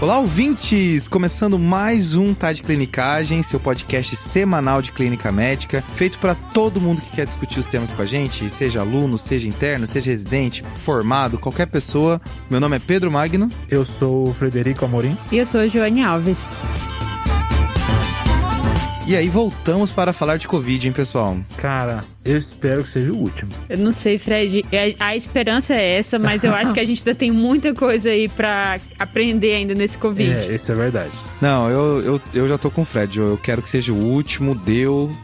Olá, ouvintes! Começando mais um Tá de Clinicagem, seu podcast semanal de clínica médica, feito para todo mundo que quer discutir os temas com a gente, seja aluno, seja interno, seja residente, formado, qualquer pessoa. Meu nome é Pedro Magno. Eu sou o Frederico Amorim. E eu sou a Joane Alves. E aí, voltamos para falar de Covid, hein, pessoal? Cara, eu espero que seja o último. Eu não sei, Fred, a esperança é essa, mas eu acho que a gente ainda tem muita coisa aí pra aprender ainda nesse Covid. Isso é verdade. Não, eu já tô com o Fred, eu quero que seja o último,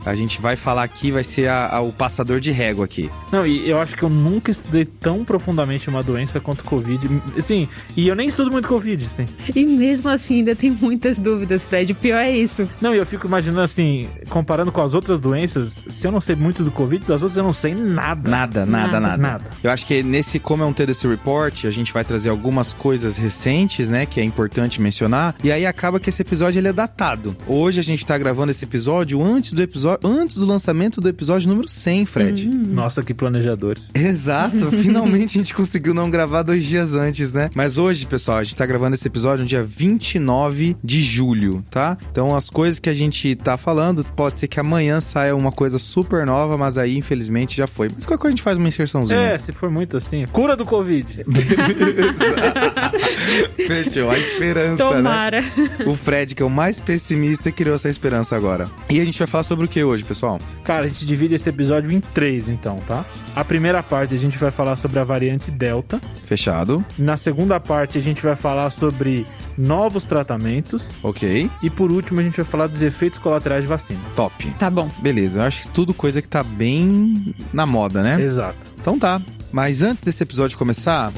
a gente vai falar aqui, vai ser o passador de régua aqui. Não, e eu acho que eu nunca estudei tão profundamente uma doença quanto o Covid, assim, e eu nem estudo muito Covid, assim. E mesmo assim ainda tem muitas dúvidas, Fred, o pior é isso. Não, e eu fico imaginando assim, comparando com as outras doenças, se eu não sei muito do Covid, das outras eu não sei nada. Nada. Eu acho que como é um TDC Report, a gente vai trazer algumas coisas recentes, né, que é importante mencionar, e aí acaba que esse episódio ele é datado. Hoje a gente tá gravando esse episódio antes do lançamento do episódio número 100, Fred. Nossa, que planejadores. Exato, finalmente a gente conseguiu não gravar 2 dias antes, né? Mas hoje, pessoal, a gente tá gravando esse episódio no dia 29 de julho, tá? Então as coisas que a gente tá falando, pode ser que amanhã saia uma coisa super nova, mas aí infelizmente já foi. Mas qualquer coisa a gente faz uma inserçãozinha. Se for muito assim, cura do Covid. Fechou, a esperança, Tomara. Né? O Fred, que é o mais pessimista, criou essa esperança agora. E a gente vai falar sobre o que hoje, pessoal? Cara, a gente divide esse episódio em 3, então, tá? A primeira parte a gente vai falar sobre a variante Delta. Fechado. Na segunda parte a gente vai falar sobre novos tratamentos. Ok. E por último a gente vai falar dos efeitos colaterais de vacina. Top. Tá bom. Beleza, eu acho que tudo coisa que tá bem na moda, né? Exato. Então tá. Mas antes desse episódio começar...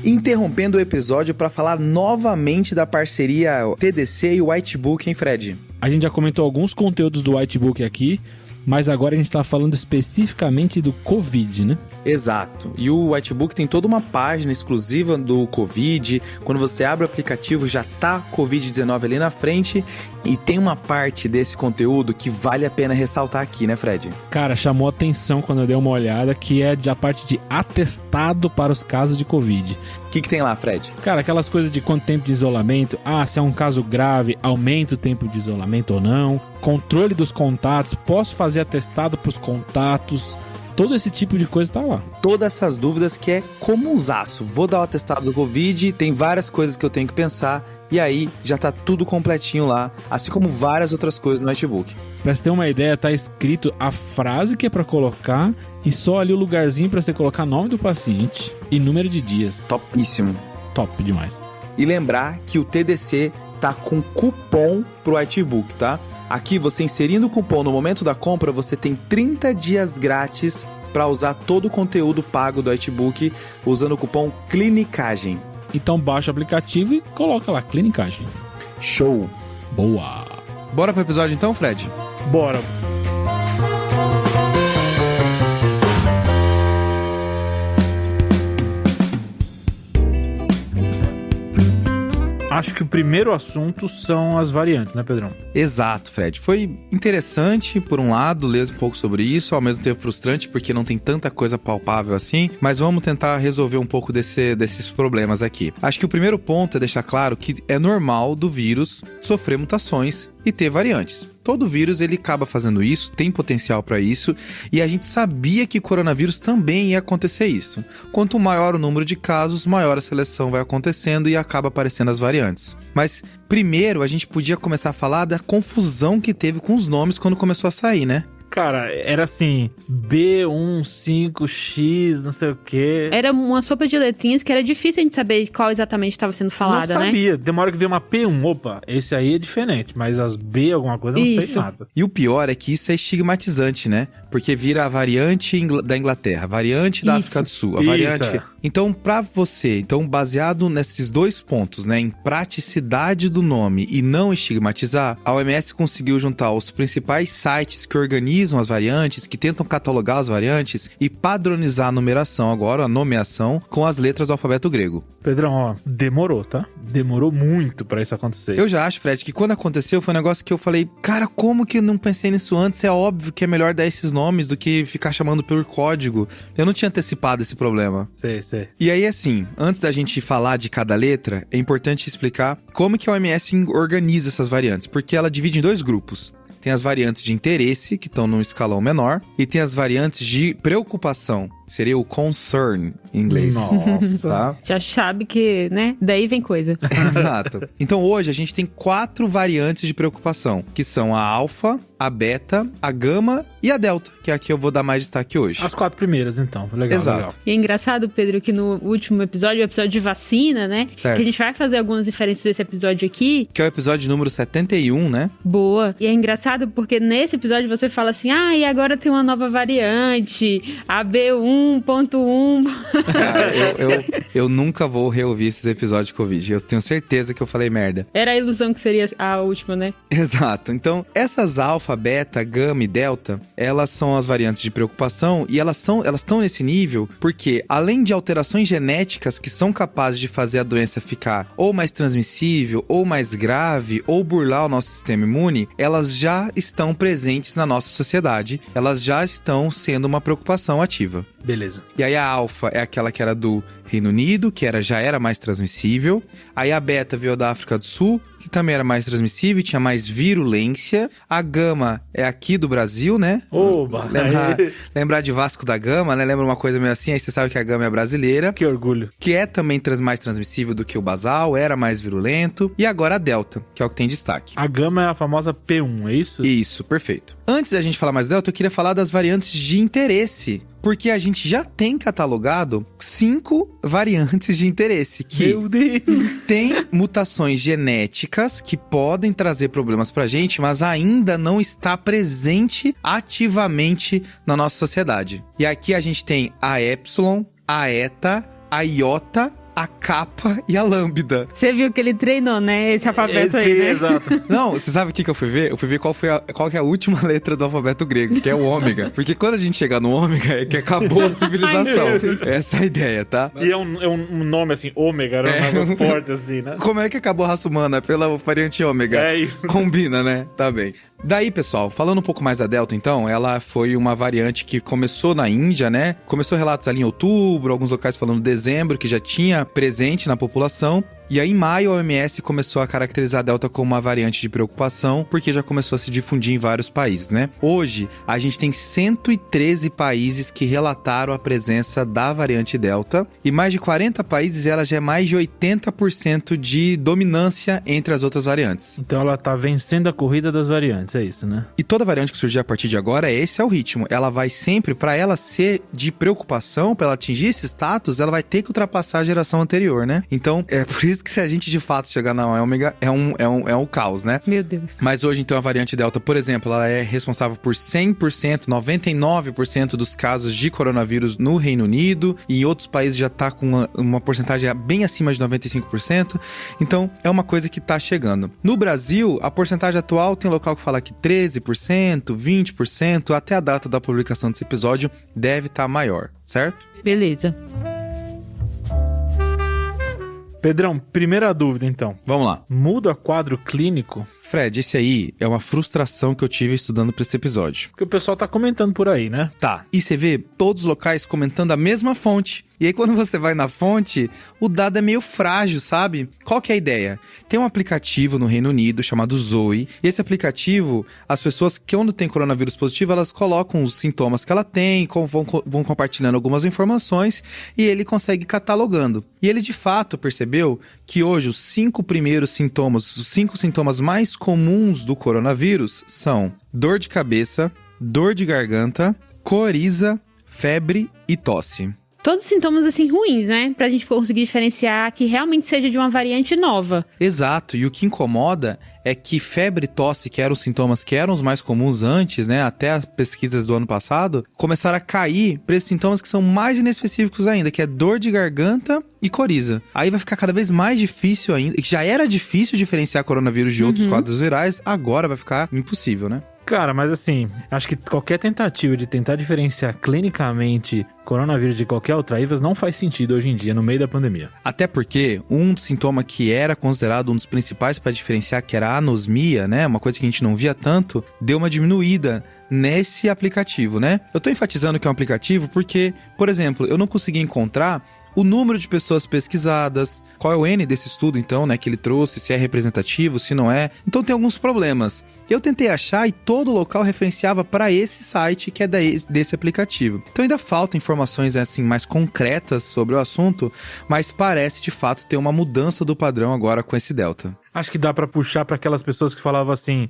Interrompendo o episódio para falar novamente da parceria TDC e Whitebook, hein, Fred? A gente já comentou alguns conteúdos do Whitebook aqui, mas agora a gente está falando especificamente do Covid, né? Exato. E o Whitebook tem toda uma página exclusiva do Covid. Quando você abre o aplicativo, já tá Covid-19 ali na frente. E tem uma parte desse conteúdo que vale a pena ressaltar aqui, né, Fred? Cara, chamou atenção quando eu dei uma olhada, que é a parte de atestado para os casos de Covid. O que tem lá, Fred? Cara, aquelas coisas de quanto tempo de isolamento, se é um caso grave, aumenta o tempo de isolamento ou não, controle dos contatos, posso fazer atestado para os contatos, todo esse tipo de coisa tá lá. Todas essas dúvidas que é comunzaço. Vou dar o atestado do Covid, tem várias coisas que eu tenho que pensar, e aí já tá tudo completinho lá, assim como várias outras coisas no Whitebook. Pra você ter uma ideia, tá escrito a frase que é pra colocar e só ali o lugarzinho pra você colocar nome do paciente e número de dias. Topíssimo. Top demais. E lembrar que o TDC tá com cupom pro Whitebook, tá? Aqui, você inserindo o cupom no momento da compra, você tem 30 dias grátis para usar todo o conteúdo pago do Whitebook usando o cupom Clinicagem. Então baixa o aplicativo e coloca lá, Clinicagem. Show! Boa! Bora pro episódio então, Fred? Bora! Acho que o primeiro assunto são as variantes, né, Pedrão? Exato, Fred. Foi interessante, por um lado, ler um pouco sobre isso, ao mesmo tempo frustrante, porque não tem tanta coisa palpável assim, mas vamos tentar resolver um pouco desses problemas aqui. Acho que o primeiro ponto é deixar claro que é normal do vírus sofrer mutações e ter variantes. Todo vírus, ele acaba fazendo isso, tem potencial para isso, e a gente sabia que o coronavírus também ia acontecer isso. Quanto maior o número de casos, maior a seleção vai acontecendo e acaba aparecendo as variantes. Mas, primeiro, a gente podia começar a falar da confusão que teve com os nomes quando começou a sair, né? Cara, era assim, B15X, não sei o quê. Era uma sopa de letrinhas que era difícil a gente saber qual exatamente estava sendo falada, né? Não sabia. Demora que veio uma P1, opa, esse aí é diferente, mas as B alguma coisa, eu não sei nada. E o pior é que isso é estigmatizante, né? Porque vira a variante da Inglaterra, a variante da África do Sul, a variante... Então, pra você, baseado nesses dois pontos, né, em praticidade do nome e não estigmatizar, a OMS conseguiu juntar os principais sites que organizam as variantes, que tentam catalogar as variantes e padronizar a numeração agora, a nomeação, com as letras do alfabeto grego. Pedrão, ó, demorou, tá? Demorou muito pra isso acontecer. Eu já acho, Fred, que quando aconteceu foi um negócio que eu falei, cara, como que eu não pensei nisso antes? É óbvio que é melhor dar esses nomes do que ficar chamando por código. Eu não tinha antecipado esse problema. Sei. E aí, assim, antes da gente falar de cada letra, é importante explicar como que a OMS organiza essas variantes, porque ela divide em dois grupos. Tem as variantes de interesse, que estão num escalão menor, e tem as variantes de preocupação, seria o concern em inglês. Nossa. Tá? Já sabe que, né? Daí vem coisa. Exato. Então hoje a gente tem 4 variantes de preocupação, que são a alfa, a beta, a gama e a delta, que é a que eu vou dar mais destaque hoje. As 4 primeiras, então. Legal, Exato. legal. E é engraçado, Pedro, que no último episódio, o episódio de vacina, né? Certo. Que a gente vai fazer algumas diferenças desse episódio aqui. Que é o episódio número 71, né? Boa. E é engraçado porque nesse episódio você fala assim, e agora tem uma nova variante, a B1.1. Cara, eu nunca vou reouvir esses episódios de Covid. Eu tenho certeza que eu falei merda. Era a ilusão que seria a última, né? Exato. Então, essas alfa, beta, gama e delta, elas são as variantes de preocupação e elas estão nesse nível porque, além de alterações genéticas que são capazes de fazer a doença ficar ou mais transmissível, ou mais grave, ou burlar o nosso sistema imune, elas já estão presentes na nossa sociedade. Elas já estão sendo uma preocupação ativa. Beleza. E aí a alfa é aquela que era do Reino Unido, que já era mais transmissível. Aí a beta veio da África do Sul, que também era mais transmissível e tinha mais virulência. A gama é aqui do Brasil, né? Oba! Lembrar de Vasco da Gama, né? Lembra uma coisa meio assim, aí você sabe que a gama é brasileira. Que orgulho. Que é também mais transmissível do que o basal, era mais virulento. E agora a delta, que é o que tem destaque. A gama é a famosa P1, é isso? Isso, perfeito. Antes da gente falar mais da delta, eu queria falar das variantes de interesse. Porque a gente já tem catalogado 5 variantes de interesse que Meu Deus! tem mutações genéticas que podem trazer problemas pra gente, mas ainda não está presente ativamente na nossa sociedade. E aqui a gente tem a epsilon, a eta, a iota, a capa e a lambda. Você viu que ele treinou, né? Esse alfabeto aí, né? Exato. Não, você sabe o que eu fui ver? Eu fui ver qual que é a última letra do alfabeto grego, que é o ômega. Porque quando a gente chegar no ômega, é que acabou a civilização. Essa é a ideia, tá? E é um nome assim, ômega, era um negócio forte assim, né? Como é que acabou a raça humana? Pela variante ômega. É isso. Combina, né? Tá bem. Daí, pessoal, falando um pouco mais da delta, então, ela foi uma variante que começou na Índia, né? Começou relatos ali em outubro, alguns locais falando dezembro, que já tinha presente na população. E aí, em maio, a OMS começou a caracterizar a delta como uma variante de preocupação, porque já começou a se difundir em vários países, né? Hoje, a gente tem 113 países que relataram a presença da variante delta, e mais de 40 países, ela já é mais de 80% de dominância entre as outras variantes. Então ela tá vencendo a corrida das variantes, é isso, né? E toda variante que surgir a partir de agora, esse é o ritmo. Ela vai sempre, para ela ser de preocupação, para ela atingir esse status, ela vai ter que ultrapassar a geração anterior, né? Então, é por isso que se a gente de fato chegar na ômega, é um caos, né? Meu Deus. Mas hoje, então, a variante delta, por exemplo, ela é responsável por 100%, 99% dos casos de coronavírus no Reino Unido, e em outros países já tá com uma porcentagem bem acima de 95%. Então, é uma coisa que tá chegando. No Brasil, a porcentagem atual tem local que fala que 13%, 20%, até a data da publicação desse episódio deve estar maior, certo? Beleza. Pedrão, primeira dúvida então. Vamos lá. Muda quadro clínico? Fred, esse aí é uma frustração que eu tive estudando pra esse episódio. Porque o pessoal tá comentando por aí, né? Tá. E você vê todos os locais comentando a mesma fonte. E aí quando você vai na fonte, o dado é meio frágil, sabe? Qual que é a ideia? Tem um aplicativo no Reino Unido chamado Zoe. E esse aplicativo, as pessoas que quando tem coronavírus positivo, elas colocam os sintomas que ela tem, vão compartilhando algumas informações e ele consegue catalogando. E ele de fato percebeu que hoje os 5 primeiros sintomas, os 5 sintomas mais comuns do coronavírus são dor de cabeça, dor de garganta, coriza, febre e tosse. todos sintomas, assim, ruins, né? Pra gente conseguir diferenciar que realmente seja de uma variante nova. Exato, e o que incomoda é que febre e tosse, que eram os sintomas que eram os mais comuns antes, né, até as pesquisas do ano passado, começaram a cair para esses sintomas que são mais inespecíficos ainda, que é dor de garganta e coriza. Aí vai ficar cada vez mais difícil ainda, que já era difícil diferenciar coronavírus de outros quadros virais, agora vai ficar impossível, né? Cara, mas assim, acho que qualquer tentativa de tentar diferenciar clinicamente coronavírus de qualquer outra vírus não faz sentido hoje em dia, no meio da pandemia. Até porque um sintoma que era considerado um dos principais para diferenciar, que era a anosmia, né, uma coisa que a gente não via tanto, deu uma diminuída nesse aplicativo, né? Eu tô enfatizando que é um aplicativo porque, por exemplo, eu não consegui encontrar o número de pessoas pesquisadas, qual é o N desse estudo, então, né, que ele trouxe, se é representativo, se não é. Então tem alguns problemas. Eu tentei achar e todo local referenciava para esse site que é desse aplicativo. Então ainda faltam informações assim mais concretas sobre o assunto, mas parece de fato ter uma mudança do padrão agora com esse Delta. Acho que dá pra puxar pra aquelas pessoas que falavam assim,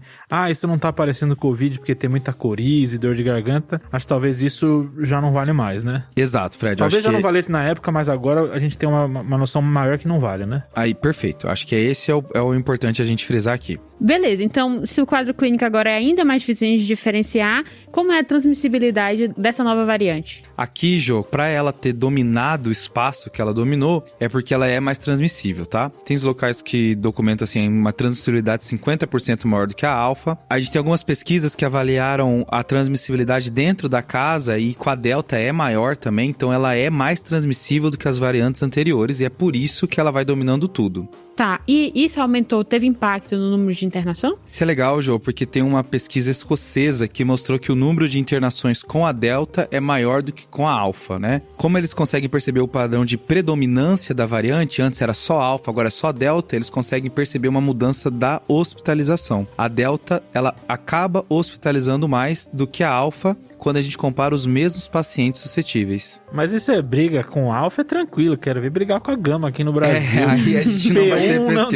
isso não tá parecendo Covid porque tem muita coriza e dor de garganta. Acho que talvez isso já não vale mais, né? Exato, Fred. Talvez acho já que não valesse na época, mas agora a gente tem uma noção maior que não vale, né? Aí, perfeito. Acho que esse é o importante a gente frisar aqui. Beleza, então se o quadro clínico agora é ainda mais difícil de diferenciar, como é a transmissibilidade dessa nova variante? Aqui, Jô, pra ela ter dominado o espaço que ela dominou, é porque ela é mais transmissível, tá? Tem os locais que documentam, assim, uma transmissibilidade 50% maior do que a alfa. A gente tem algumas pesquisas que avaliaram a transmissibilidade dentro da casa e com a delta é maior também, então ela é mais transmissível do que as variantes anteriores e é por isso que ela vai dominando tudo. Tá, e isso aumentou, teve impacto no número de internação? Isso é legal, Jô, porque tem uma pesquisa escocesa que mostrou que o número de internações com a delta é maior do que com a alfa, né? Como eles conseguem perceber o padrão de predominância da variante, antes era só alfa, agora é só delta, eles conseguem perceber uma mudança da hospitalização. A delta, ela acaba hospitalizando mais do que a alfa, quando a gente compara os mesmos pacientes suscetíveis. Mas isso é briga com alfa, é tranquilo. Quero ver brigar com a gama aqui no Brasil. Aí a gente não vai ter pesquisa. Não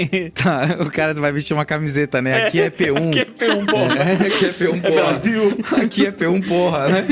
tem. Tá, o cara vai vestir uma camiseta, né? Aqui é P1. Aqui é P1, porra. Aqui é P1, porra. Brasil. Aqui é P1, porra, né?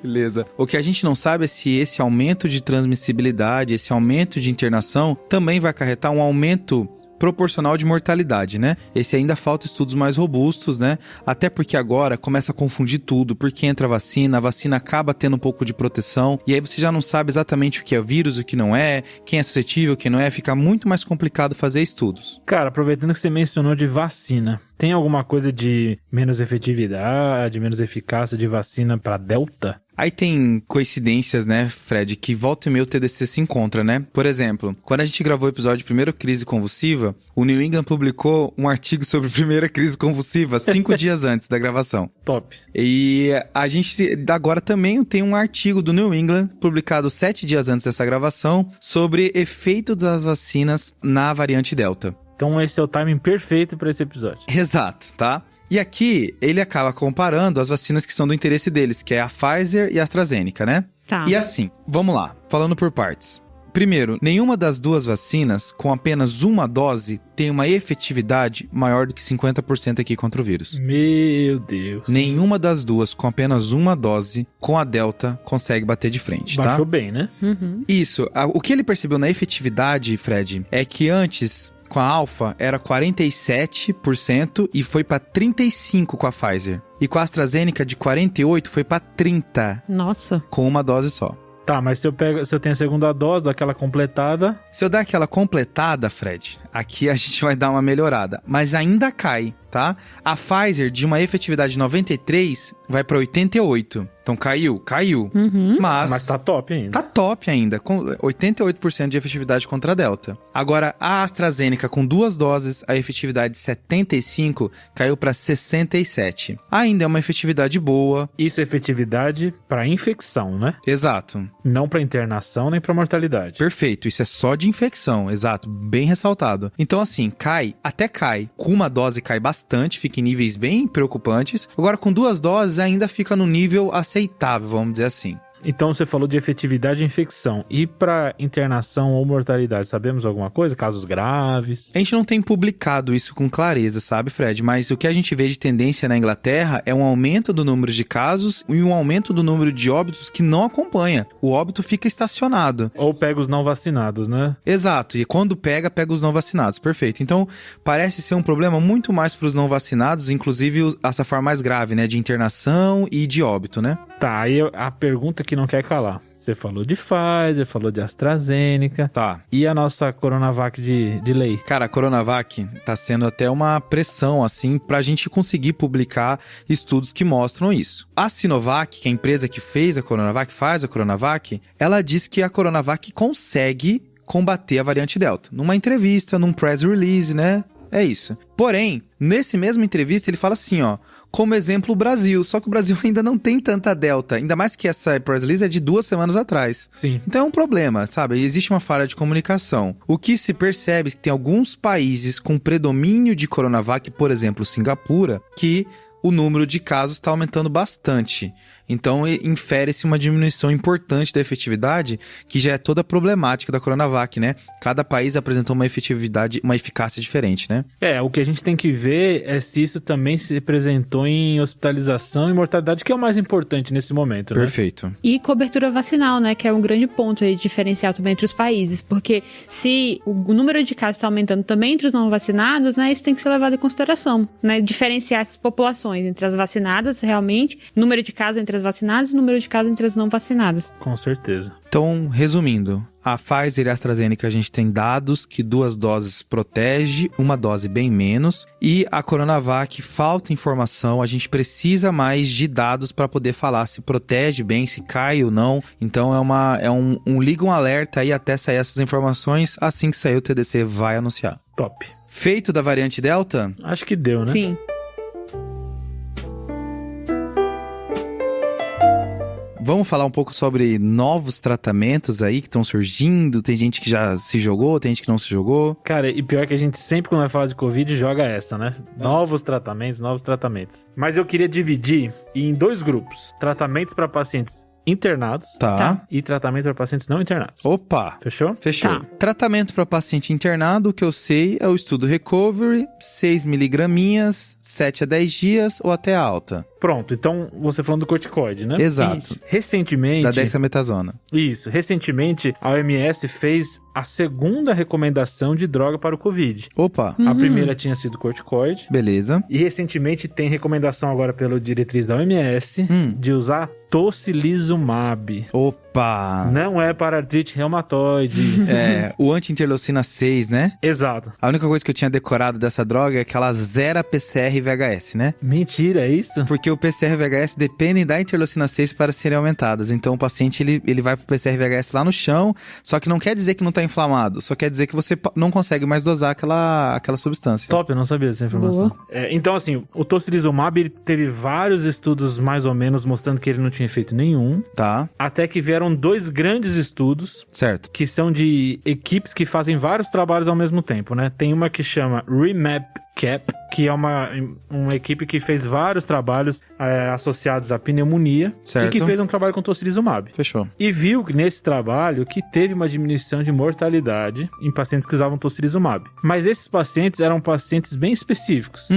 Beleza. O que a gente não sabe é se esse aumento de transmissibilidade, esse aumento de internação, também vai acarretar um aumento proporcional de mortalidade, né? Esse ainda falta estudos mais robustos, né? Até porque agora começa a confundir tudo, porque entra a vacina acaba tendo um pouco de proteção, e aí você já não sabe exatamente o que é vírus, o que não é, quem é suscetível, quem não é, fica muito mais complicado fazer estudos. Cara, aproveitando que você mencionou de vacina, tem alguma coisa de menos efetividade, menos eficácia de vacina para Delta? Aí tem coincidências, né, Fred, que volta e meia o TDC se encontra, né? Por exemplo, quando a gente gravou o episódio Primeira Crise Convulsiva, o New England publicou um artigo sobre Primeira Crise Convulsiva 5 dias antes da gravação. Top. E a gente agora também tem um artigo do New England, publicado 7 dias antes dessa gravação, sobre efeito das vacinas na variante Delta. Então esse é o timing perfeito para esse episódio. Exato, tá? E aqui, ele acaba comparando as vacinas que são do interesse deles, que é a Pfizer e a AstraZeneca, né? Tá. E assim, vamos lá, falando por partes. Primeiro, nenhuma das duas vacinas, com apenas uma dose, tem uma efetividade maior do que 50% aqui contra o vírus. Meu Deus. Nenhuma das duas, com apenas uma dose, com a Delta, consegue bater de frente, tá? Baixou bem, né? Uhum. Isso. O que ele percebeu na efetividade, Fred, é que antes, com a Alpha, era 47% e foi para 35% com a Pfizer. E com a AstraZeneca, de 48% foi para 30%. Nossa. Com uma dose só. Tá, mas se eu tenho a segunda dose, daquela completada... Se eu dar aquela completada, Fred, aqui a gente vai dar uma melhorada. Mas ainda cai, tá? A Pfizer, de uma efetividade de 93%, vai para 88%. Então caiu. Uhum. Mas tá top ainda. Tá top ainda, com 88% de efetividade contra a Delta. Agora, a AstraZeneca com 2 doses, a efetividade de 75% caiu para 67%. Ainda é uma efetividade boa. Isso é efetividade para infecção, né? Exato. Não para internação nem para mortalidade. Perfeito, isso é só de infecção, exato, bem ressaltado. Então assim, até cai. Com uma dose cai bastante, fica em níveis bem preocupantes. Agora com 2 doses ainda fica no nível aceitável, vamos dizer assim. Então você falou de efetividade de infecção. E para internação ou mortalidade, sabemos alguma coisa? Casos graves? A gente não tem publicado isso com clareza, sabe, Fred? Mas o que a gente vê de tendência na Inglaterra é um aumento do número de casos e um aumento do número de óbitos que não acompanha. O óbito fica estacionado. Ou pega os não vacinados, né? Exato, e quando pega os não vacinados, perfeito. Então, parece ser um problema muito mais para os não vacinados, inclusive essa forma mais grave, né, de internação e de óbito, né? Tá, aí a pergunta que não quer calar. Você falou de Pfizer, falou de AstraZeneca. Tá. E a nossa Coronavac de lei? Cara, a Coronavac tá sendo até uma pressão, assim, pra gente conseguir publicar estudos que mostram isso. A Sinovac, que é a empresa que fez a Coronavac, faz a Coronavac, ela diz que a Coronavac consegue combater a variante Delta. Numa entrevista, num press release, né? É isso. Porém, nesse mesmo entrevista, ele fala assim, ó, como exemplo o Brasil, só que o Brasil ainda não tem tanta Delta, ainda mais que essa press release é de 2 semanas atrás. Sim. Então é um problema, sabe? Existe uma falha de comunicação. O que se percebe é que tem alguns países com predomínio de Coronavac, por exemplo, Singapura, que o número de casos está aumentando bastante. Então, infere-se uma diminuição importante da efetividade, que já é toda a problemática da Coronavac, né? Cada país apresentou uma efetividade, uma eficácia diferente, né? O que a gente tem que ver é se isso também se apresentou em hospitalização e mortalidade, que é o mais importante nesse momento, né? Perfeito. E cobertura vacinal, né? Que é um grande ponto aí diferencial também entre os países. Porque se o número de casos está aumentando também entre os não vacinados, né? Isso tem que ser levado em consideração, né? Diferenciar essas populações entre as vacinadas, realmente, número de casos entre as vacinadas e número de casos entre as não vacinadas. Com certeza. Então, resumindo, a Pfizer e a AstraZeneca a gente tem dados que 2 doses protege, 1 dose bem menos. E a Coronavac falta informação, a gente precisa mais de dados para poder falar se protege bem, se cai ou não. Então liga um alerta aí até sair essas informações, assim que sair o TDC vai anunciar. Top. Feito da variante Delta? Acho que deu, né? Sim. Vamos falar um pouco sobre novos tratamentos aí que estão surgindo. Tem gente que já se jogou, tem gente que não se jogou. Cara, e pior que a gente sempre, quando vai falar de Covid, joga essa, né? Novos tratamentos. Mas eu queria dividir em 2 grupos. Tratamentos para pacientes internados e tratamento para pacientes não internados. Opa! Fechou? Fechou. Tá. Tratamento para paciente internado, o que eu sei é o estudo Recovery, 6 miligraminhas, 7 a 10 dias ou até alta. Pronto, então você falando do corticoide, né? Exato. Isso. Recentemente... Da dexametasona. Isso. Recentemente, a OMS fez a 2ª recomendação de droga para o Covid. Opa! A primeira tinha sido corticoide. Beleza. E recentemente tem recomendação agora pela diretriz da OMS de usar tocilizumab. Opa! Não é para artrite reumatoide. O anti-interleucina 6, né? Exato. A única coisa que eu tinha decorado dessa droga é que ela zera PCR e VHS, né? Mentira, é isso? Porque o PCR e VHS dependem da interleucina 6 para serem aumentadas. Então o paciente ele vai pro PCR e VHS lá no chão, só que não quer dizer que não tá inflamado, só quer dizer que você não consegue mais dosar aquela substância. Top, eu não sabia dessa informação. Então assim, o tocilizumab ele teve vários estudos mais ou menos mostrando que ele não tinha efeito nenhum. Tá. Até que vieram 2 grandes estudos. Certo. Que são de equipes que fazem vários trabalhos ao mesmo tempo, né? Tem uma que chama REMAP-CAP, que é uma equipe que fez vários trabalhos associados à pneumonia. Certo. E que fez um trabalho com tocilizumab. Fechou. E viu nesse trabalho que teve uma diminuição de mortalidade em pacientes que usavam tocilizumab. Mas esses pacientes eram pacientes bem específicos.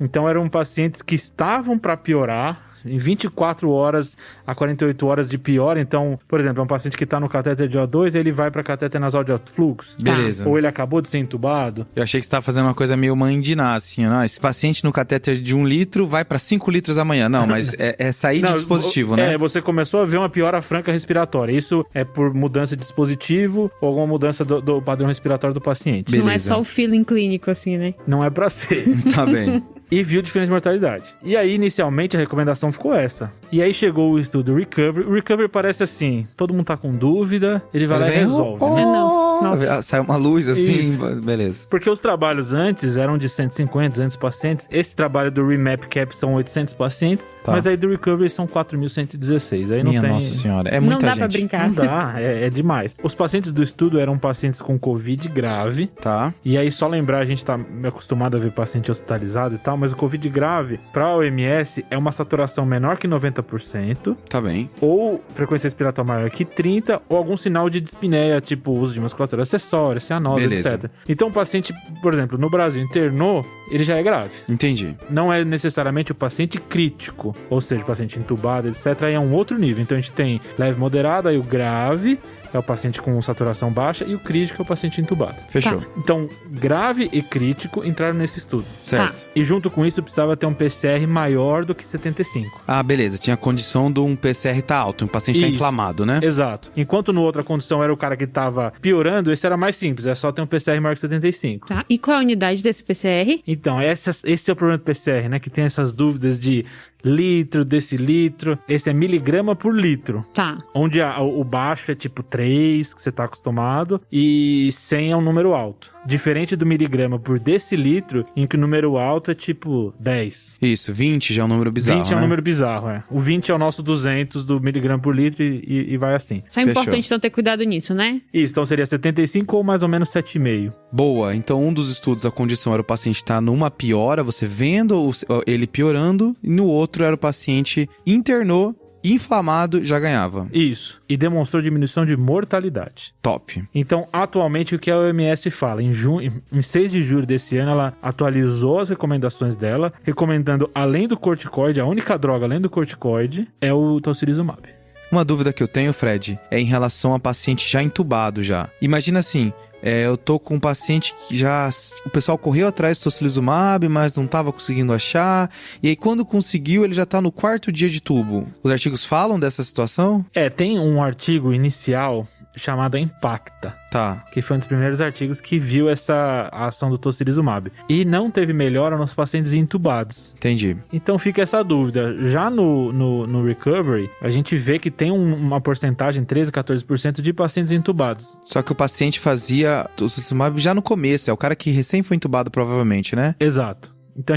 Então eram pacientes que estavam para piorar em 24 horas a 48 horas de pior. Então, por exemplo, é um paciente que está no catéter de O2, ele vai para catéter nasal de alto fluxo. Beleza. Ou ele acabou de ser entubado. Eu achei que você estava fazendo uma coisa meio mandiná, assim. Não, esse paciente no catéter de 1 litro vai para 5 litros amanhã. Não, mas é sair de dispositivo, né? Você começou a ver uma piora franca respiratória. Isso é por mudança de dispositivo ou alguma mudança do padrão respiratório do paciente. Beleza. Não é só o feeling clínico, assim, né? Não é para ser. Tá bem. E viu diferença de mortalidade. E aí, inicialmente, a recomendação ficou essa. E aí chegou o estudo Recovery. O Recovery parece assim, todo mundo tá com dúvida, ele vai lá e resolve, né? Não. sai uma luz assim, Isso. beleza. Porque os trabalhos antes eram de 150, 200 pacientes. Esse trabalho do Remap Cap são 800 pacientes, Tá. mas aí do Recovery são 4.116. Aí não Minha tem... nossa senhora, é muita Não dá gente. pra brincar. Não dá, é demais. Os pacientes do estudo eram pacientes com Covid grave. Tá, E aí, só lembrar, a gente tá acostumado a ver paciente hospitalizado e tal, mas o Covid grave, pra OMS, é uma saturação menor que 90%, tá bem. ou frequência respiratória maior que 30%, ou algum sinal de dispneia, tipo uso de musculatura acessória, cianose, Beleza. etc. Então, o paciente, por exemplo, no Brasil, internou, ele já é grave. Entendi. Não é necessariamente o paciente crítico, ou seja, o paciente entubado, etc. Aí é um outro nível. Então, a gente tem leve, moderado, aí o grave é o paciente com saturação baixa e o crítico é o paciente entubado. Fechou. Então, grave e crítico entraram nesse estudo. Certo. E junto com isso, precisava ter um PCR maior do que 75. Ah, beleza. Tinha a condição de um PCR tá alto, o paciente tá Isso. inflamado, né? Exato. Enquanto no outra condição era o cara que tava piorando, esse era mais simples, é só ter um PCR maior que 75. Tá. E qual é a unidade desse PCR? Então, esse é o problema do PCR, né? Que tem essas dúvidas de litro, decilitro. Esse é miligrama por litro. Tá. Onde o baixo é tipo 3, que você tá acostumado, e 100 é um número alto. Diferente do miligrama por decilitro, em que o número alto é tipo 10. Isso, 20 já é um número bizarro, 20 é um né? número bizarro, é. O 20 é o nosso 200 do miligrama por litro e vai assim. Só é Fechou. importante então ter cuidado nisso, né? Isso, então seria 75 ou mais ou menos 7,5. Boa, então um dos estudos, a condição era o paciente estar numa piora, você vendo ele piorando, e no outro era o paciente internou, inflamado, já ganhava. Isso. E demonstrou diminuição de mortalidade. Top. Então, atualmente, o que a OMS fala? Em 6 de julho desse ano, ela atualizou as recomendações dela, recomendando, além do corticoide, a única droga além do corticoide é o tocilizumab. Uma dúvida que eu tenho, Fred, é em relação a paciente já entubado já. Imagina assim, eu tô com um paciente que já... O pessoal correu atrás do tocilizumab, mas não tava conseguindo achar. E aí, quando conseguiu, ele já tá no 4º dia de tubo. Os artigos falam dessa situação? Tem um artigo inicial chamado Impacta, Tá. que foi um dos primeiros artigos que viu essa ação do tocilizumab. E não teve melhora nos pacientes intubados. Entendi. Então fica essa dúvida. Já no Recovery, a gente vê que tem uma porcentagem, 13%, 14% de pacientes intubados. Só que o paciente fazia tocilizumab já no começo. É o cara que recém foi entubado, provavelmente, né? Exato. Então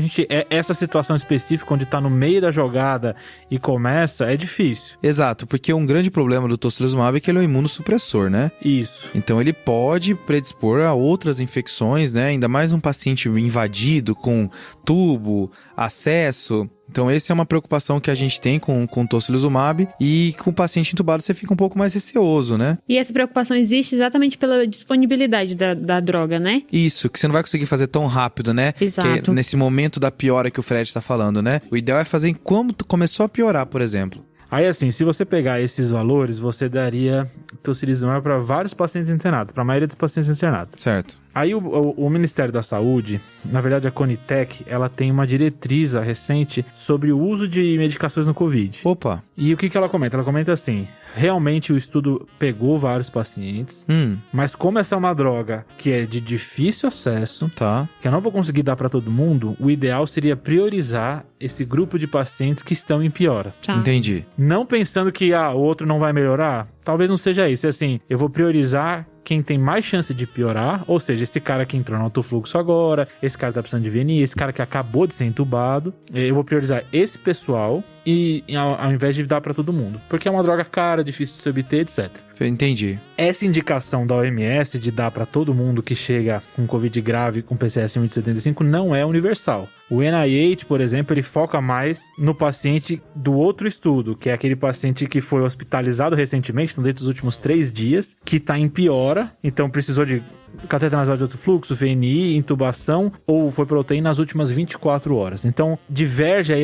essa situação específica onde tá no meio da jogada e começa, é difícil. Exato, porque um grande problema do tocilizumab é que ele é um imunossupressor, né? Isso. Então ele pode predispor a outras infecções, né? Ainda mais um paciente invadido com tubo, acesso. Então essa é uma preocupação que a gente tem com o tocilizumab, e com o paciente entubado você fica um pouco mais receoso, né? E essa preocupação existe exatamente pela disponibilidade da droga, né? Isso, que você não vai conseguir fazer tão rápido, né? Exato. Que é nesse momento da piora que o Fred está falando, né? O ideal é fazer quando começou a piorar, por exemplo. Aí assim, se você pegar esses valores, você daria tocilizumab para vários pacientes internados, para a maioria dos pacientes internados. Certo. Aí o Ministério da Saúde, na verdade a Conitec, ela tem uma diretriz recente sobre o uso de medicações no Covid. Opa. E o que ela comenta? Ela comenta assim, realmente o estudo pegou vários pacientes, mas como essa é uma droga que é de difícil acesso, Tá. que eu não vou conseguir dar para todo mundo, o ideal seria priorizar esse grupo de pacientes que estão em piora. Tá. Entendi. Não pensando que o outro não vai melhorar, talvez não seja isso. É assim, eu vou priorizar quem tem mais chance de piorar, ou seja, esse cara que entrou no autofluxo agora, esse cara que tá precisando de VNI, esse cara que acabou de ser entubado, eu vou priorizar esse pessoal e ao invés de dar pra todo mundo, porque é uma droga cara, difícil de se obter, etc. Entendi. Essa indicação da OMS de dar pra todo mundo que chega com Covid grave com PCR acima de 75 não é universal. O NIH, por exemplo, ele foca mais no paciente do outro estudo, que é aquele paciente que foi hospitalizado recentemente, dentro dos últimos 3 dias, que está em piora, então precisou de cateter nasal de alto fluxo, VNI, intubação, ou foi para UTI nas últimas 24 horas. Então, diverge aí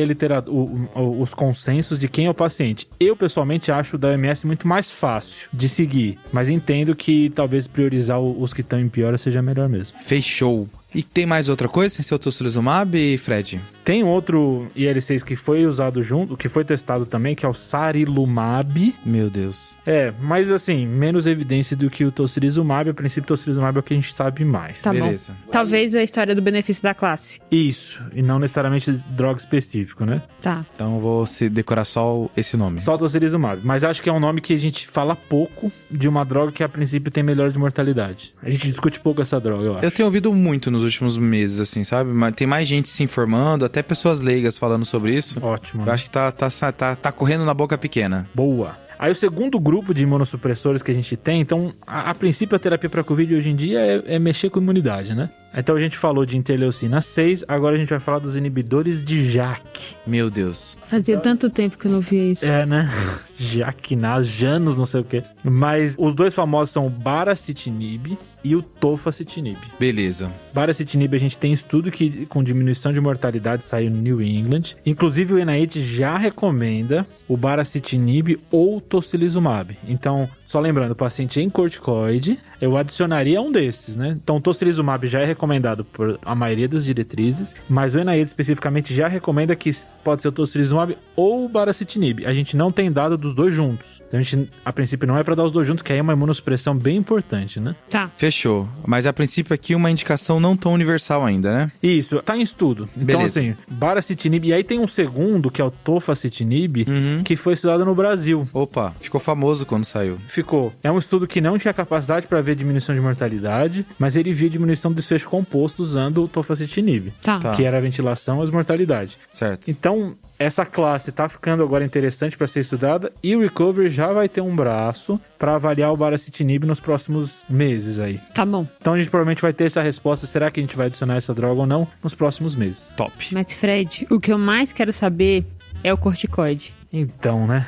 os consensos de quem é o paciente. Eu, pessoalmente, acho o da OMS muito mais fácil de seguir, mas entendo que talvez priorizar os que estão em piora seja melhor mesmo. Fechou. E tem mais outra coisa sem ser o tocilizumab, Fred? Tem outro IL-6 que foi usado junto, que foi testado também, que é o Sarilumab. Meu Deus. Mas assim, menos evidência do que o tocilizumab. A princípio, o tocilizumab é o que a gente sabe mais. Tá Beleza. bom. Talvez a história do benefício da classe. Isso, e não necessariamente droga específico, né? Tá. Então eu vou decorar só esse nome. Só tocilizumab. Mas acho que é um nome que a gente fala pouco de uma droga que a princípio tem melhora de mortalidade. A gente discute pouco essa droga, eu acho. Eu tenho ouvido muito nos últimos meses, assim, sabe? Mas tem mais gente se informando, até pessoas leigas falando sobre isso. Ótimo. Eu Né? acho que tá correndo na boca pequena. Boa. Aí o segundo grupo de imunossupressores que a gente tem, então, a princípio a terapia para Covid hoje em dia é mexer com imunidade, né? Então a gente falou de interleucina 6, agora a gente vai falar dos inibidores de JAK. Meu Deus. Fazia tanto tempo que eu não via isso. Né? JAK, Janus, não sei o quê. Mas os dois famosos são o baricitinib e o tofacitinib. Beleza. Baricitinib, a gente tem estudo que com diminuição de mortalidade saiu no New England. Inclusive o NIH já recomenda o baricitinib ou tocilizumab. Então, só lembrando, o paciente em corticoide, eu adicionaria um desses, né? Então, o tocilizumab já é recomendado por a maioria das diretrizes, mas o NIH especificamente já recomenda que pode ser o tocilizumab ou o baricitinib. A gente não tem dado dos dois juntos. Então, a princípio não é para dar os dois juntos, que aí é uma imunossupressão bem importante, né? Tá. Fechou. Mas a princípio aqui uma indicação não tão universal ainda, né? Isso, tá em estudo. Então, Beleza. assim, baricitinib, e aí tem um segundo, que é o tofacitinib, que foi estudado no Brasil. Opa, ficou famoso quando saiu. Ficou. É um estudo que não tinha capacidade para ver diminuição de mortalidade, mas ele via diminuição do desfecho composto usando o tofacitinib, Tá. que era a ventilação e a mortalidade. Certo. Então, essa classe tá ficando agora interessante para ser estudada e o Recovery já vai ter um braço para avaliar o baricitinib nos próximos meses aí. Tá bom. Então a gente provavelmente vai ter essa resposta, será que a gente vai adicionar essa droga ou não, nos próximos meses. Top. Mas, Fred, o que eu mais quero saber é o corticoide. Então, né?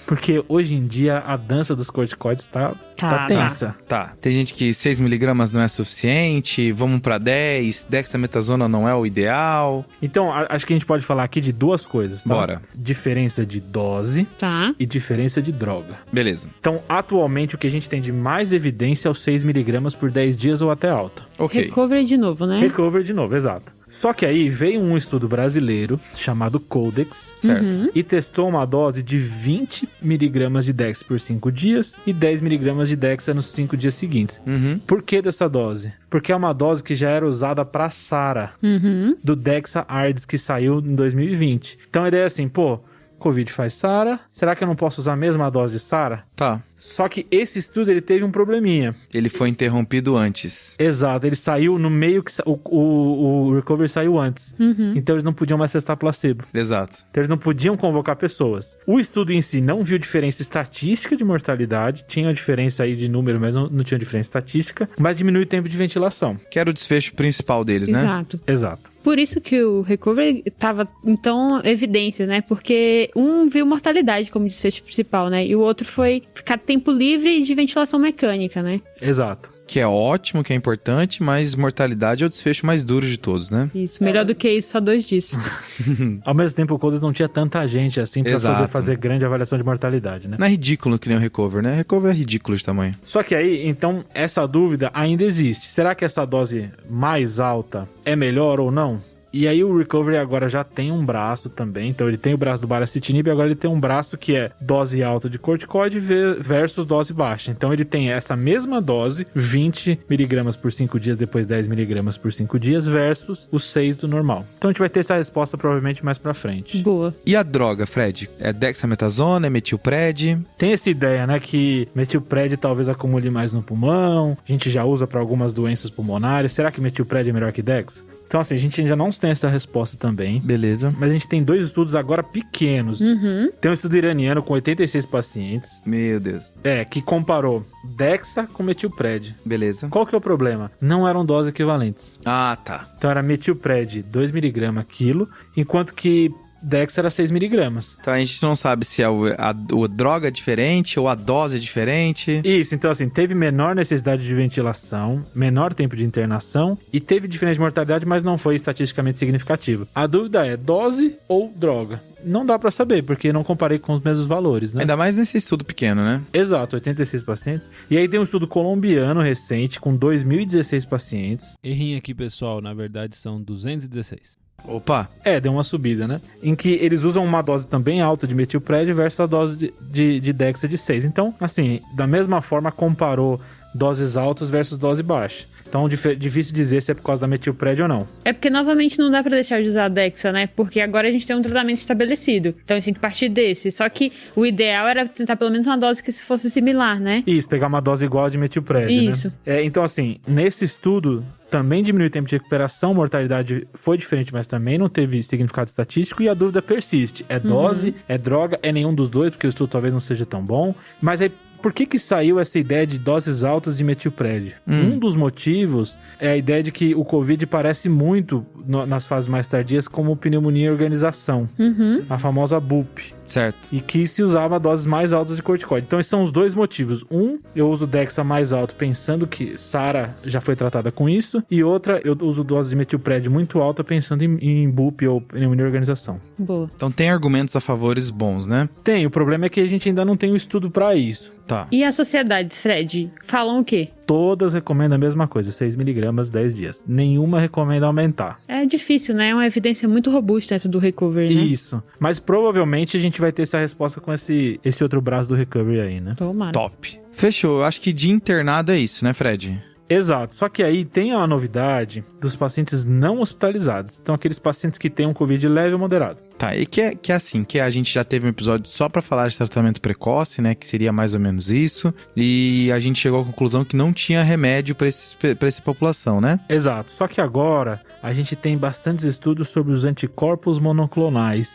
Porque hoje em dia a dança dos corticoides tá tensa. Tá. Tem gente que 6mg não é suficiente, vamos pra 10, dexametasona não é o ideal. Então, acho que a gente pode falar aqui de duas coisas, tá? Bora. Diferença de dose Tá. e diferença de droga. Beleza. Então, atualmente, o que a gente tem de mais evidência é os 6mg por 10 dias ou até alta. Ok. Recovery de novo, né? Recover de novo, exato. Só que aí veio um estudo brasileiro chamado Codex, Certo. e testou uma dose de 20mg de Dex por 5 dias e 10mg de Dexa nos 5 dias seguintes. Uhum. Por que dessa dose? Porque é uma dose que já era usada para SARA, do Dexa ARDS que saiu em 2020. Então a ideia é assim, Covid faz SARA, será que eu não posso usar a mesma dose de SARA? Tá. Só que esse estudo ele teve um probleminha. Ele foi interrompido antes. Exato, ele saiu no meio que o Recovery saiu antes. Então eles não podiam mais testar placebo. Exato. Então eles não podiam convocar pessoas. O estudo em si não viu diferença estatística de mortalidade, tinha diferença aí de número, mas não tinha diferença estatística, mas diminui o tempo de ventilação. Que era o desfecho principal deles, né? Exato. Exato. Por isso que o Recovery tava, então, evidência, né? Porque um viu mortalidade como desfecho principal, né? E o outro foi ficar tempo livre de ventilação mecânica, né? Exato. Que é ótimo, que é importante, mas mortalidade é o desfecho mais duro de todos, né? Isso, melhor do que isso, só 2 disso. Ao mesmo tempo, o Codex não tinha tanta gente assim pra Exato. poder fazer grande avaliação de mortalidade, né? Não é ridículo que nem o Recover, né? Recover é ridículo de tamanho. Só que aí, então, essa dúvida ainda existe. Será que essa dose mais alta é melhor ou não? E aí o Recovery agora já tem um braço também, então ele tem o braço do baricitinib e agora ele tem um braço que é dose alta de corticoide versus dose baixa. Então ele tem essa mesma dose, 20mg por 5 dias, depois 10mg por 5 dias, versus os 6 do normal. Então a gente vai ter essa resposta provavelmente mais pra frente. Boa. E a droga, Fred? É dexametasona, é metilpred? Tem essa ideia, né, que metilpred talvez acumule mais no pulmão, a gente já usa para algumas doenças pulmonares. Será que metilpred é melhor que Dex? Então, assim, a gente ainda não tem essa resposta também. Beleza. Mas a gente tem 2 estudos agora pequenos. Tem um estudo iraniano com 86 pacientes. Meu Deus. Que comparou Dexa com metilpred. Beleza. Qual que é o problema? Não eram doses equivalentes. Ah, tá. Então era metilpred 2mg quilo, enquanto que Dexa era 6mg. Então a gente não sabe se é a droga diferente ou a dose diferente. Isso, então assim, teve menor necessidade de ventilação, menor tempo de internação e teve diferença de mortalidade, mas não foi estatisticamente significativo. A dúvida é dose ou droga? Não dá pra saber, porque não comparei com os mesmos valores, né? Ainda mais nesse estudo pequeno, né? Exato, 86 pacientes. E aí tem um estudo colombiano recente com 2016 pacientes. Errinho aqui, pessoal. Na verdade, são 216. Opa! Deu uma subida, né? Em que eles usam uma dose também alta de metilpred versus a dose de Dexa de 6. Então, assim, da mesma forma comparou doses altas versus dose baixa. Então, difícil dizer se é por causa da metilpred ou não. É porque, novamente, não dá pra deixar de usar a Dexa, né? Porque agora a gente tem um tratamento estabelecido. Então, a gente tem que partir desse. Só que o ideal era tentar pelo menos uma dose que fosse similar, né? Isso, pegar uma dose igual a de metilpred, Isso. né? Então, assim, nesse estudo, também diminuiu o tempo de recuperação, mortalidade foi diferente, mas também não teve significado estatístico e a dúvida persiste. É dose, é droga, é nenhum dos dois, porque o estudo talvez não seja tão bom. Mas aí, por que saiu essa ideia de doses altas de metilpred? Um dos motivos é a ideia de que o Covid parece muito, nas fases mais tardias, como pneumonia e organização. A famosa BUP. Certo. E que se usava doses mais altas de corticoide. Então, esses são os dois motivos. Eu uso Dexa mais alto pensando que Sara já foi tratada com isso. E outra, eu uso dose de metilpred muito alta pensando em BUP ou pneumonia e organização. Boa. Então tem argumentos a favores bons, né? Tem, o problema é que a gente ainda não tem um estudo pra isso. Tá. E as sociedades, Fred, falam o quê? Todas recomendam a mesma coisa, 6mg 10 dias. Nenhuma recomenda aumentar. É difícil, né? É uma evidência muito robusta essa do recovery, né? Isso. Mas provavelmente a gente vai ter essa resposta com esse outro braço do recovery aí, né? Tomara. Top. Fechou. Eu acho que de internado é isso, né, Fred? Exato, só que aí tem a novidade dos pacientes não hospitalizados. Então, aqueles pacientes que têm um Covid leve ou moderado. Tá, e que é assim, que a gente já teve um episódio só pra falar de tratamento precoce, né, que seria mais ou menos isso, e a gente chegou à conclusão que não tinha remédio pra essa população, né? Exato, só que agora a gente tem bastantes estudos sobre os anticorpos monoclonais.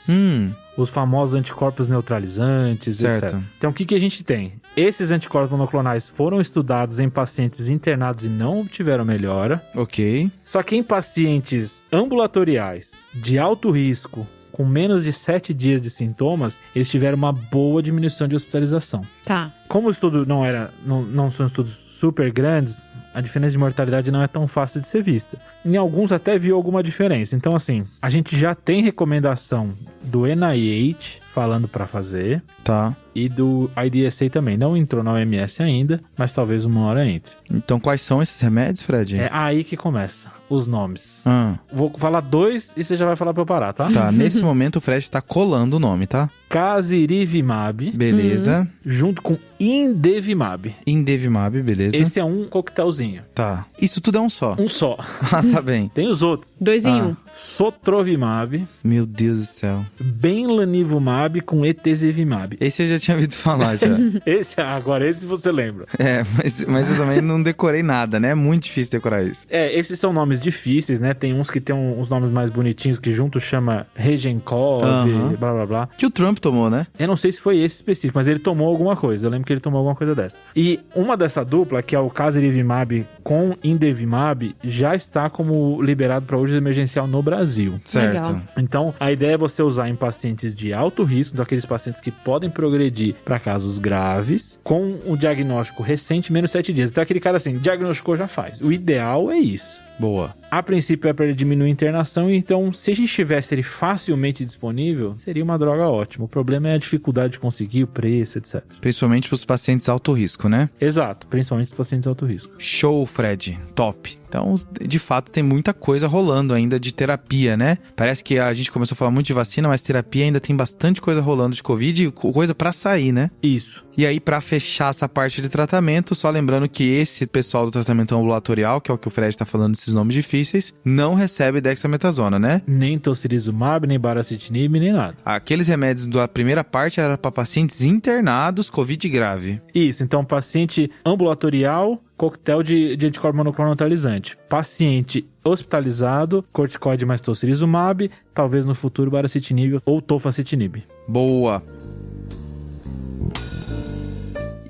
Os famosos anticorpos neutralizantes, certo. etc. Então, o que a gente tem? Esses anticorpos monoclonais foram estudados em pacientes internados e não obtiveram melhora. Ok. Só que em pacientes ambulatoriais de alto risco, com menos de 7 dias de sintomas, eles tiveram uma boa diminuição de hospitalização. Tá. Como o estudo não são estudos super grandes, a diferença de mortalidade não é tão fácil de ser vista. Em alguns até viu alguma diferença. Então, assim, a gente já tem recomendação do NIH falando para fazer. Tá. E do IDSA também. Não entrou na OMS ainda, mas talvez uma hora entre. Então, quais são esses remédios, Fred? É aí que começa os nomes. Ah. Vou falar 2 e você já vai falar pra eu parar, tá? Tá, nesse momento o Fred tá colando o nome, tá? Casirivimab. Beleza. Junto com Indevimab. Indevimab, beleza. Esse é um coquetelzinho. Tá. Isso tudo é um só. Um só. Ah, tá bem. Tem os outros. 2 em 1. Sotrovimab. Meu Deus do céu. Benlanivimab com Etesevimab. Esse eu já tinha ouvido falar, já. Esse você lembra. É, mas eu também não decorei nada, né? É muito difícil decorar isso. Esses são nomes difíceis, né? Tem uns que tem uns nomes mais bonitinhos que junto chama Regenkov, blá blá blá. Que o Trump tomou, né? Eu não sei se foi esse específico, mas ele tomou alguma coisa. Eu lembro que ele tomou alguma coisa dessa. E uma dessa dupla, que é o Casirivimab com Indevimab, já está como liberado para uso emergencial no Brasil. Certo. Legal. Então, a ideia é você usar em pacientes de alto risco, daqueles pacientes que podem progredir para casos graves, com o diagnóstico recente, menos 7 dias. Então, aquele cara assim, diagnosticou, já faz. O ideal é isso. Boa. A princípio é para ele diminuir a internação, então se a gente tivesse ele facilmente disponível, seria uma droga ótima. O problema é a dificuldade de conseguir, o preço, etc. Principalmente para os pacientes alto risco, né? Exato, principalmente os pacientes de alto risco. Show, Fred. Top. Então, de fato, tem muita coisa rolando ainda de terapia, né? Parece que a gente começou a falar muito de vacina, mas terapia ainda tem bastante coisa rolando de Covid e coisa para sair, né? Isso. E aí, para fechar essa parte de tratamento, só lembrando que esse pessoal do tratamento ambulatorial, que é o que o Fred tá falando, esses nomes difíceis, não recebe dexametasona, né? Nem tocilizumab, nem baricitinib, nem nada. Aqueles remédios da primeira parte eram para pacientes internados, Covid grave. Isso, então paciente ambulatorial, coquetel de anticorpo monoclonal neutralizante. Paciente hospitalizado, corticoide mais tocilizumab, talvez no futuro baricitinib ou tofacitinib. Boa.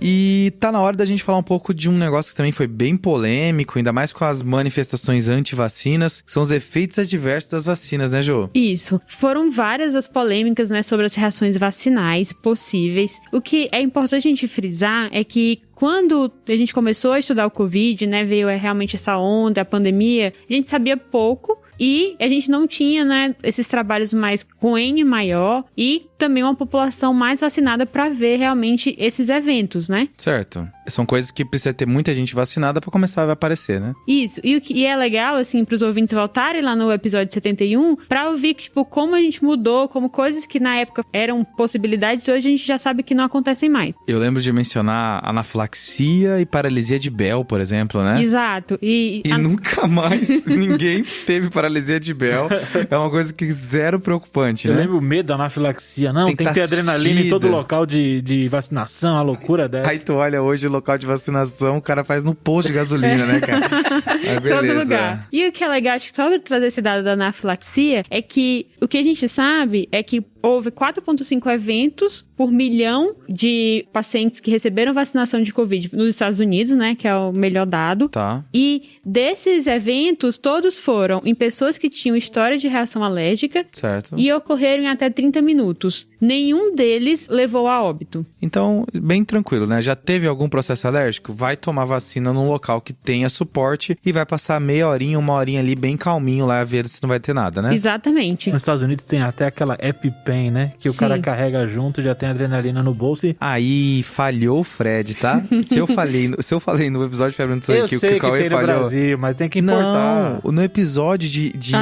E tá na hora da gente falar um pouco de um negócio que também foi bem polêmico, ainda mais com as manifestações anti-vacinas, que são os efeitos adversos das vacinas, né, Jô? Isso. Foram várias as polêmicas, né, sobre as reações vacinais possíveis. O que é importante a gente frisar é que quando a gente começou a estudar o Covid, né, veio realmente essa onda, a pandemia, a gente sabia pouco. E a gente não tinha, né, esses trabalhos mais com N maior e também uma população mais vacinada para ver realmente esses eventos, né? Certo. São coisas que precisa ter muita gente vacinada pra começar a aparecer, né? Isso. E é legal, assim, pros ouvintes voltarem lá no episódio 71 pra ouvir, tipo, como a gente mudou, como coisas que na época eram possibilidades, hoje a gente já sabe que não acontecem mais. Eu lembro de mencionar anafilaxia e paralisia de Bell, por exemplo, né? Exato. E nunca mais ninguém teve paralisia de Bell. É uma coisa que zero preocupante, Eu né? lembro o medo da anafilaxia. Não, tem que ter adrenalina em todo local de vacinação, a loucura dessa. Aí tu olha hoje o local de vacinação, o cara faz no posto de gasolina, né, cara? Mas beleza. Todo lugar. E o que é legal, acho que só trazer esse dado da anafilaxia, é que o que a gente sabe é que houve 4,5 eventos por milhão de pacientes que receberam vacinação de Covid nos Estados Unidos, né? Que é o melhor dado. Tá. E desses eventos, todos foram em pessoas que tinham história de reação alérgica. Certo. E ocorreram em até 30 minutos. Nenhum deles levou a óbito. Então, bem tranquilo, né? Já teve algum processo alérgico? Vai tomar vacina num local que tenha suporte e vai passar meia horinha, uma horinha ali bem calminho lá, a ver se não vai ter nada, né? Exatamente. Nos Estados Unidos tem até aquela EpiPen, né? Que o cara carrega junto, já tem adrenalina no bolso e... Aí, falhou o Fred, tá? Se eu falei no episódio perguntando aqui o que o Cauê falhou... no Brasil, mas tem que importar. Não, no episódio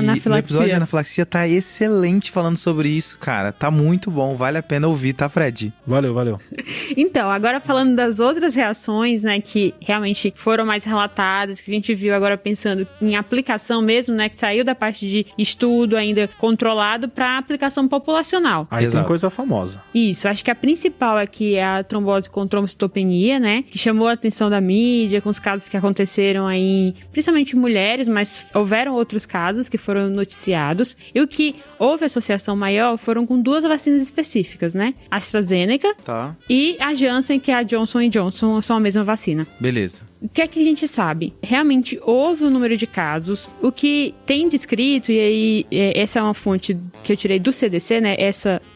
no episódio de anafilaxia tá excelente falando sobre isso, cara. Tá muito bom, vale a pena ouvir, tá, Fred? Valeu. Então, agora falando das outras reações, né, que realmente foram mais relatadas, que a gente viu agora pensando em aplicação mesmo, né, que saiu da parte de estudo ainda controlado para aplicação populacional. Aí Exato. tem coisa famosa. Isso, acho que a principal aqui é a trombose com trombocitopenia, né, que chamou a atenção da mídia com os casos que aconteceram aí, principalmente mulheres, mas houveram outros casos que foram noticiados. E o que houve associação maior foram com duas vacinas específicas, né, AstraZeneca e a Janssen, que é a Johnson & Johnson, são a mesma vacina. Beleza. O que é que a gente sabe? Realmente houve um número de casos. O que tem descrito, e aí essa é uma fonte que eu tirei do CDC, né?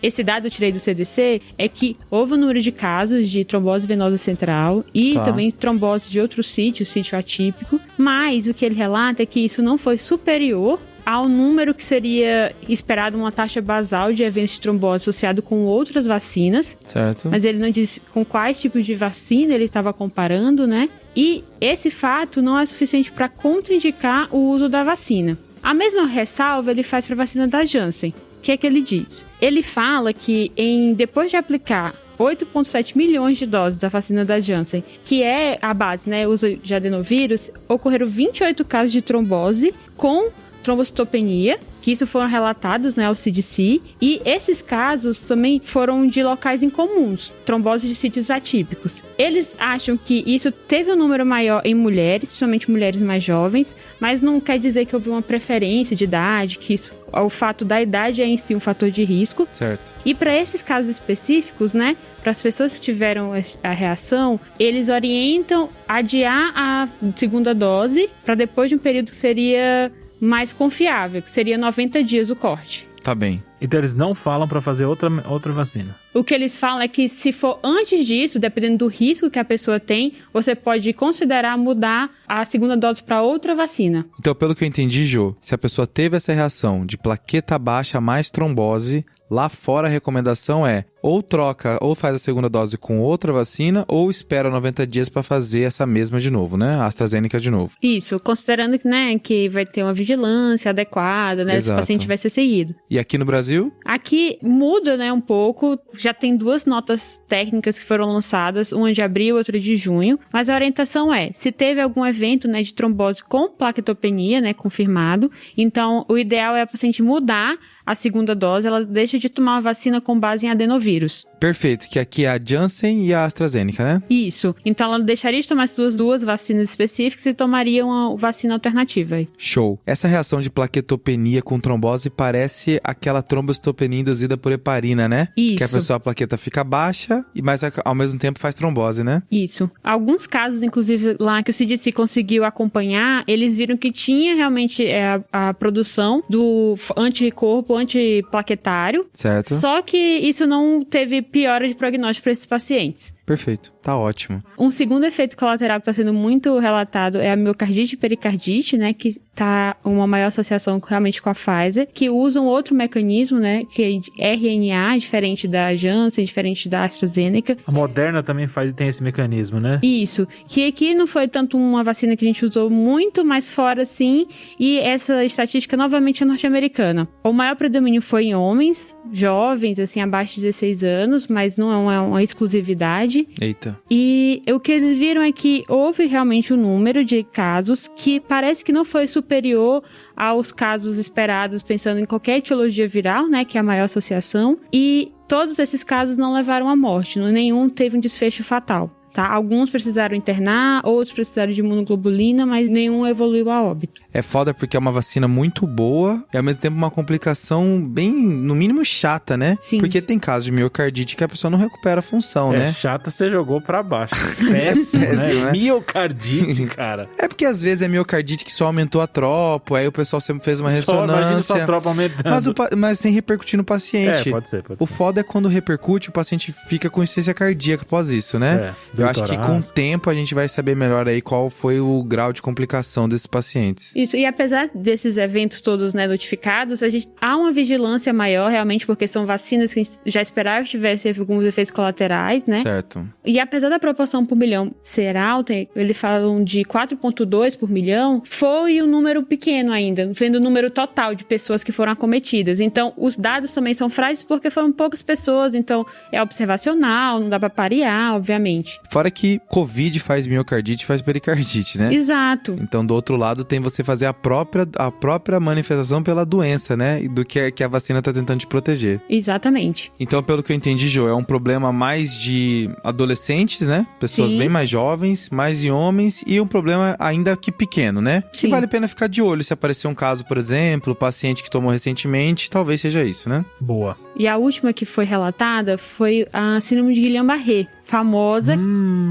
Esse dado eu tirei do CDC, é que houve um número de casos de trombose venosa central e também trombose de outro sítio atípico. Mas o que ele relata é que isso não foi superior ao número que seria esperado uma taxa basal de eventos de trombose associado com outras vacinas. Certo. Mas ele não diz com quais tipos de vacina ele estava comparando, né? E esse fato não é suficiente para contraindicar o uso da vacina. A mesma ressalva ele faz para a vacina da Janssen. O que é que ele diz? Ele fala que depois de aplicar 8,7 milhões de doses da vacina da Janssen, que é a base, né, uso de adenovírus, ocorreram 28 casos de trombose com trombocitopenia, que isso foram relatados, né, ao CDC, e esses casos também foram de locais incomuns, trombose de sítios atípicos. Eles acham que isso teve um número maior em mulheres, principalmente mulheres mais jovens, mas não quer dizer que houve uma preferência de idade, que isso, o fato da idade é em si um fator de risco. Certo. E para esses casos específicos, né, para as pessoas que tiveram a reação, eles orientam adiar a segunda dose para depois de um período que seria mais confiável, que seria 90 dias o corte. Tá bem. Então eles não falam pra fazer outra vacina. O que eles falam é que se for antes disso, dependendo do risco que a pessoa tem, você pode considerar mudar a segunda dose para outra vacina. Então, pelo que eu entendi, Jô, se a pessoa teve essa reação de plaqueta baixa mais trombose, lá fora a recomendação é ou troca ou faz a segunda dose com outra vacina ou espera 90 dias para fazer essa mesma de novo, né? A AstraZeneca de novo. Isso, considerando que, né, que vai ter uma vigilância adequada, né? Se o paciente vai ser seguido. E aqui no Brasil? Aqui muda, né, um pouco. Já tem 2 notas técnicas que foram lançadas, uma de abril e outra de junho. Mas a orientação é, se teve algum evento, né, de trombose com plaquetopenia, né, confirmado, então o ideal é a paciente mudar a segunda dose, ela deixa de tomar a vacina com base em adenovírus. Perfeito, que aqui é a Janssen e a AstraZeneca, né? Isso. Então ela deixaria de tomar essas duas vacinas específicas e tomaria uma vacina alternativa. Show. Essa reação de plaquetopenia com trombose parece aquela trombocitopenia induzida por heparina, né? Isso. Que a pessoa, a plaqueta fica baixa, mas ao mesmo tempo faz trombose, né? Isso. Alguns casos, inclusive, lá que o CDC conseguiu acompanhar, eles viram que tinha realmente a produção do anticorpo antiplaquetário. Certo. Só que isso não teve piora de prognóstico para esses pacientes. Perfeito, tá ótimo. Um segundo efeito colateral que está sendo muito relatado é a miocardite e pericardite, né? Que tá uma maior associação realmente com a Pfizer, que usam outro mecanismo, né, que é RNA, diferente da Janssen, diferente da AstraZeneca. A Moderna também tem esse mecanismo, né? Isso, que aqui não foi tanto uma vacina que a gente usou muito, mas fora sim, e essa estatística novamente é norte-americana. O maior predomínio foi em homens, jovens, assim, abaixo de 16 anos, mas não é uma exclusividade. Eita. E o que eles viram é que houve realmente um número de casos que parece que não foi superior aos casos esperados, pensando em qualquer etiologia viral, né, que é a maior associação, e todos esses casos não levaram à morte, nenhum teve um desfecho fatal. Tá? Alguns precisaram internar, outros precisaram de imunoglobulina, mas nenhum evoluiu a óbito. É foda porque é uma vacina muito boa e ao mesmo tempo uma complicação bem, no mínimo, chata, né? Sim. Porque tem casos de miocardite que a pessoa não recupera a função, né? Chata você jogou pra baixo. Péssimo, né? Miocardite, cara. É porque às vezes é miocardite que só aumentou a tropo, aí o pessoal sempre fez uma ressonância. Imagina só a tropa aumentando. Mas sem repercutir no paciente. Pode ser. O foda é quando repercute, o paciente fica com insuficiência cardíaca após isso, né? Eu acho que com o tempo a gente vai saber melhor aí qual foi o grau de complicação desses pacientes. Isso, e apesar desses eventos todos, né, notificados, há uma vigilância maior realmente, porque são vacinas que a gente já esperava que tivessem alguns efeitos colaterais, né? Certo. E apesar da proporção por milhão ser alta, eles falam de 4,2 por milhão, foi um número pequeno ainda, vendo o número total de pessoas que foram acometidas. Então, os dados também são frágeis porque foram poucas pessoas, então é observacional, não dá pra parear, obviamente. Fora que Covid faz miocardite, faz pericardite, né? Exato. Então, do outro lado, tem você fazer a própria manifestação pela doença, né? E do que a vacina tá tentando te proteger. Exatamente. Então, pelo que eu entendi, Jo, é um problema mais de adolescentes, né? Pessoas Sim. bem mais jovens, mais em homens, e um problema ainda que pequeno, né? Sim. Que vale a pena ficar de olho. Se aparecer um caso, por exemplo, paciente que tomou recentemente, talvez seja isso, né? Boa. E a última que foi relatada foi a síndrome de Guillain-Barré, famosa,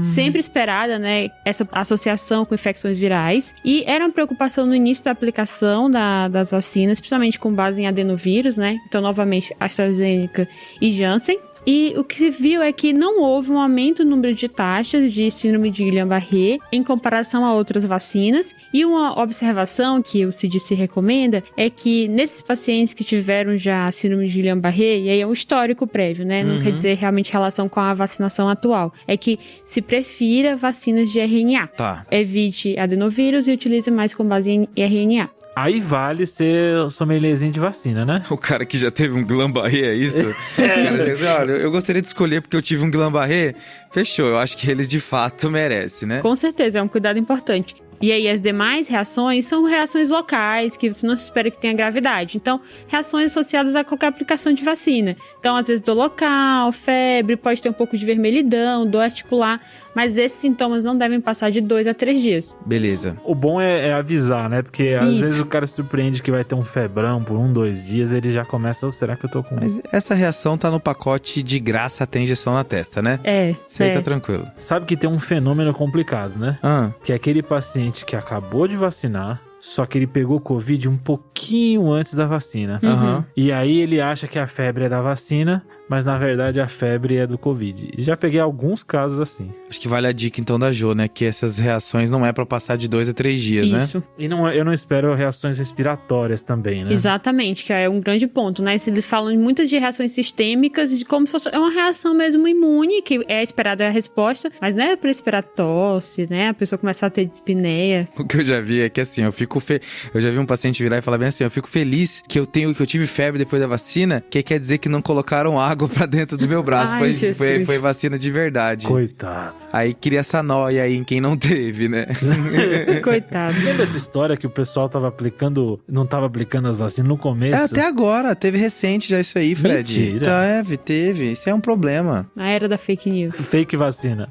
sempre esperada, né? Essa associação com infecções virais. E era uma preocupação no início da aplicação das vacinas, principalmente com base em adenovírus, né? Então, novamente, AstraZeneca e Janssen. E o que se viu é que não houve um aumento no número de taxas de síndrome de Guillain-Barré em comparação a outras vacinas. E uma observação que o CDC recomenda é que nesses pacientes que tiveram já síndrome de Guillain-Barré, e aí é um histórico prévio, né? Não quer dizer realmente relação com a vacinação atual. É que se prefira vacinas de RNA. Tá. Evite adenovírus e utilize mais com base em RNA. Aí vale ser sommelierzinho de vacina, né? O cara que já teve um Guillain-Barré, é isso? O cara diz, olha, eu gostaria de escolher porque eu tive um Guillain-Barré. Fechou, eu acho que ele de fato merece, né? Com certeza, é um cuidado importante. E aí as demais reações são reações locais, que você não se espera que tenha gravidade. Então, reações associadas a qualquer aplicação de vacina. Então, às vezes, dor local, febre, pode ter um pouco de vermelhidão, dor articular. Mas esses sintomas não devem passar de 2 a 3 dias. Beleza. O bom é avisar, né? Porque às vezes o cara se surpreende que vai ter um febrão por 1, 2 dias, ele já começa, será que eu tô com... Mas essa reação tá no pacote de graça até injeção na testa, né? Isso aí tá tranquilo. Sabe que tem um fenômeno complicado, né? Que é aquele paciente que acabou de vacinar, só que ele pegou Covid um pouquinho antes da vacina. E aí ele acha que a febre é da vacina, mas na verdade a febre é do Covid. E já peguei alguns casos assim. Acho que vale a dica então da Jo, né? Que essas reações não é pra passar de 2 a 3 dias, Isso. né? E eu não espero reações respiratórias também, né? Exatamente, que é um grande ponto, né? Eles falam muito de reações sistêmicas, de como se fosse uma reação mesmo imune, que é esperada a resposta, mas não é pra esperar tosse, né? A pessoa começar a ter dispneia. O que eu já vi é que assim, eu já vi um paciente virar e falar bem assim, eu fico feliz que eu tive febre depois da vacina, que quer dizer que não colocaram água pra dentro do meu braço. Ai, foi vacina de verdade. Coitado. Aí cria essa nóia aí em quem não teve, né? Coitado. Lembra essa história que o pessoal não tava aplicando as vacinas no começo? Até agora, teve recente já isso aí, Fred. Mentira. Teve. Isso é um problema. Na era da fake news. Fake vacina.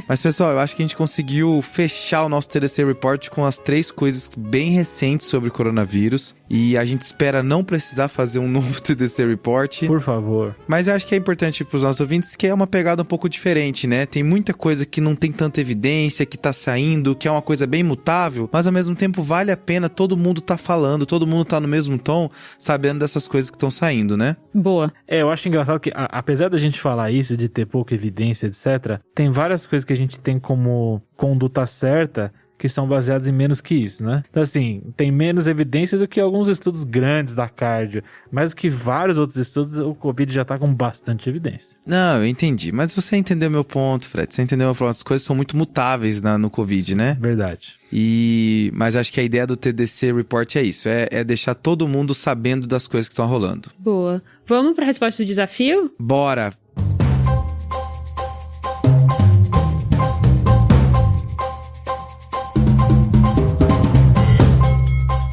Mas, pessoal, eu acho que a gente conseguiu fechar o nosso TDC Report com as 3 coisas bem recentes sobre o coronavírus. E a gente espera não precisar fazer um novo TDC Report. Por favor. Mas eu acho que é importante para os nossos ouvintes que é uma pegada um pouco diferente, né? Tem muita coisa que não tem tanta evidência, que tá saindo, que é uma coisa bem mutável, mas ao mesmo tempo vale a pena todo mundo tá falando, todo mundo tá no mesmo tom, sabendo dessas coisas que estão saindo, né? Boa. Eu acho engraçado que, apesar da gente falar isso, de ter pouca evidência, etc., tem várias coisas que a gente tem como conduta certa que são baseados em menos que isso, né? Então, assim, tem menos evidência do que alguns estudos grandes da cardio, mas do que vários outros estudos, o Covid já tá com bastante evidência. Não, eu entendi. Mas você entendeu meu ponto, Fred. Você entendeu meu ponto. As coisas são muito mutáveis no Covid, né? Verdade. Mas acho que a ideia do TDC Report é isso. É deixar todo mundo sabendo das coisas que estão rolando. Boa. Vamos para a resposta do desafio? Bora!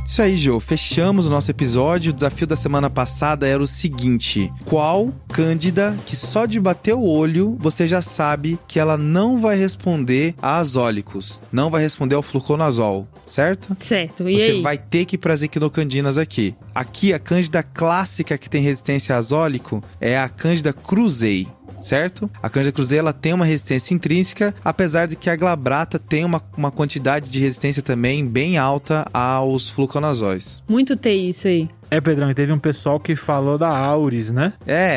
Isso aí, Jô. Fechamos o nosso episódio. O desafio da semana passada era o seguinte: qual cândida que só de bater o olho você já sabe que ela não vai responder a azólicos, não vai responder ao fluconazol, certo? Certo. E você aí? vai ter que ir para as equinocandinas aqui. Aqui, a cândida clássica que tem resistência a azólico é a cândida cruzei. Certo? A cândida cruzei, ela tem uma resistência intrínseca, apesar de que a glabrata tem uma quantidade de resistência também bem alta aos fluconazóis. Muito TI isso aí. Pedrão, e teve um pessoal que falou da Auris, né?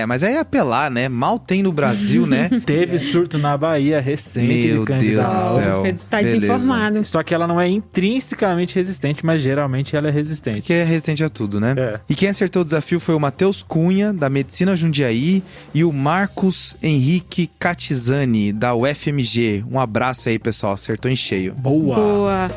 Mas aí é apelar, né? Mal tem no Brasil, né? Teve surto na Bahia recente. Meu Deus do céu. Você tá desinformado. Só que ela não é intrinsecamente resistente, mas geralmente ela é resistente. Que é resistente a tudo, né? É. E quem acertou o desafio foi o Matheus Cunha, da Medicina Jundiaí, e o Marcos Henrique Catizani, da UFMG. Um abraço aí, pessoal. Acertou em cheio. Boa.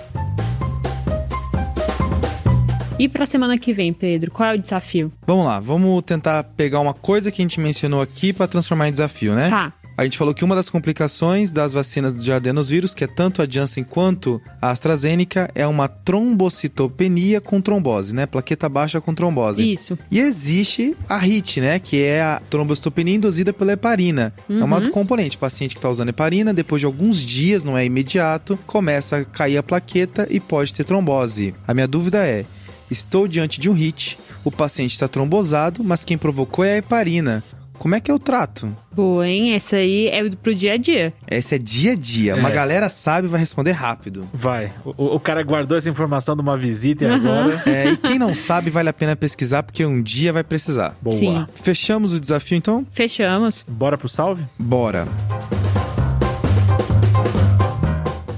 E pra semana que vem, Pedro, qual é o desafio? Vamos lá, vamos tentar pegar uma coisa que a gente mencionou aqui pra transformar em desafio, né? Tá. A gente falou que uma das complicações das vacinas de adenovírus, que é tanto a Janssen quanto a AstraZeneca, é uma trombocitopenia com trombose, né? Plaqueta baixa com trombose. Isso. E existe a HIT, né? Que é a trombocitopenia induzida pela heparina. É uma componente. O paciente que está usando heparina, depois de alguns dias, não é imediato, começa a cair a plaqueta e pode ter trombose. A minha dúvida é: estou diante de um HIT, o paciente está trombosado, mas quem provocou é a heparina. Como é que eu trato? Boa, hein? Essa aí é pro dia a dia. Essa é dia a dia. Uma galera sabe e vai responder rápido. Vai. O cara guardou essa informação de uma visita e agora... E quem não sabe, vale a pena pesquisar, porque um dia vai precisar. Boa. Sim. Fechamos o desafio, então? Fechamos. Bora pro salve? Bora.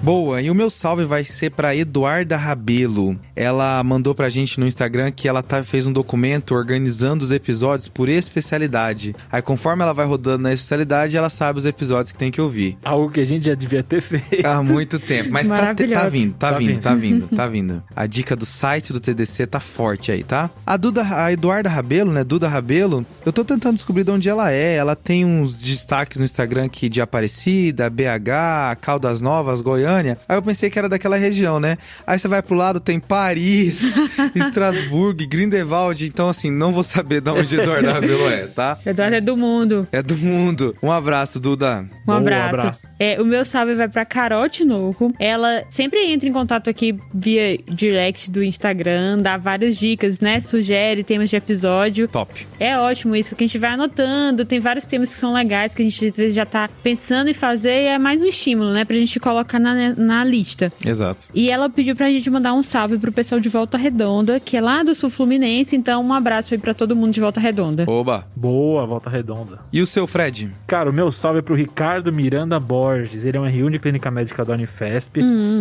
Boa, e o meu salve vai ser pra Eduarda Rabelo. Ela mandou pra gente no Instagram que ela fez um documento organizando os episódios por especialidade. Aí conforme ela vai rodando na especialidade, ela sabe os episódios que tem que ouvir. Algo que a gente já devia ter feito. Há muito tempo, mas tá vindo. A dica do site do TDC tá forte aí, tá? A Eduarda Rabelo, né, Duda Rabelo, eu tô tentando descobrir de onde ela é. Ela tem uns destaques no Instagram aqui de Aparecida, BH, Caldas Novas, Goiânia. Aí eu pensei que era daquela região, né? Aí você vai pro lado, tem Paris, Estrasburgo, Grindelwald. Então, assim, não vou saber de onde Eduardo Rabelo é, tá? Eduardo é do mundo. É do mundo. Um abraço, Duda. Um abraço. O meu salve vai pra Carol Tinoco. Ela sempre entra em contato aqui via direct do Instagram, dá várias dicas, né? Sugere temas de episódio. Top. É ótimo isso, porque a gente vai anotando. Tem vários temas que são legais, que a gente às vezes já tá pensando em fazer. E é mais um estímulo, né? Pra gente colocar na lista. Exato. E ela pediu pra gente mandar um salve pro pessoal de Volta Redonda, que é lá do Sul Fluminense. Então, um abraço aí pra todo mundo de Volta Redonda. Oba. Boa, Volta Redonda. E o seu, Fred? Cara, o meu salve é pro Ricardo Miranda Borges. Ele é um R1 de Clínica Médica da Unifesp.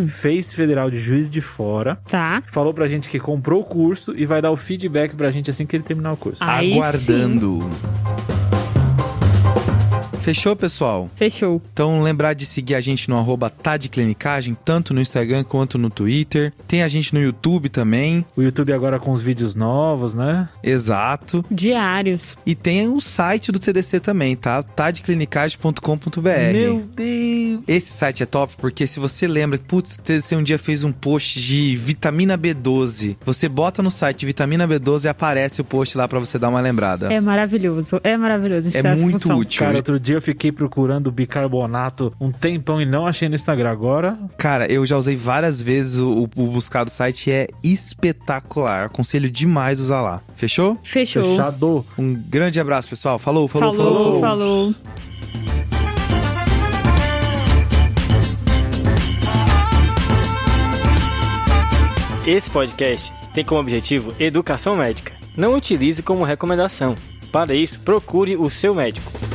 Fez Federal de Juiz de Fora. Tá. Falou pra gente que comprou o curso e vai dar o feedback pra gente assim que ele terminar o curso. Aí aguardando. Sim. Fechou, pessoal? Fechou. Então, lembrar de seguir a gente no @tadclinicagem, tanto no Instagram quanto no Twitter. Tem a gente no YouTube também. O YouTube agora com os vídeos novos, né? Exato. Diários. E tem o site do TDC também, tá? tadclinicagem.com.br. Meu Deus! Esse site é top porque se você lembra, putz, o TDC um dia fez um post de vitamina B12. Você bota no site vitamina B12 e aparece o post lá pra você dar uma lembrada. É maravilhoso. É maravilhoso. É muito útil. Cara, outro dia eu fiquei procurando bicarbonato um tempão e não achei no Instagram. Agora... Cara, eu já usei várias vezes o buscar do site e é espetacular. Aconselho demais usar lá. Fechou? Fechou. Fechado. Um grande abraço, pessoal. Falou. Falou. Esse podcast tem como objetivo educação médica. Não utilize como recomendação. Para isso, procure o seu médico.